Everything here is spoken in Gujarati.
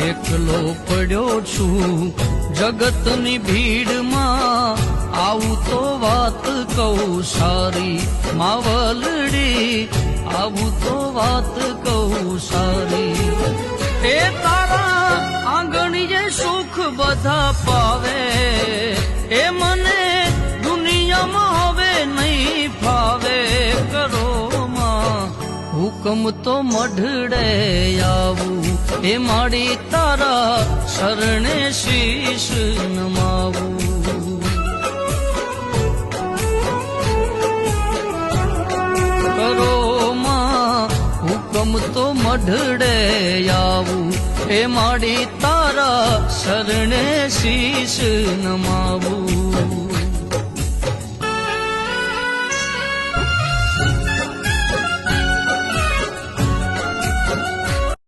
એકલો પડ્યો છું જગતની ભીડમાં, આવું તો વાત કહું સારી માવલડી, આવું તો વાત કહું સારી. એ તારા આંગણીએ સુખ બધા પાવે, એ મને દુનિયામાં હવે નહીં ફાવે. કરો માં હુકમ તો મઢડે આવું, એ માડી તારા શરણે શીશ નમાવું. કરો માં હુકમ તો મઢડે આવું, એ માડી તારા શરણે શીશ નમાવું.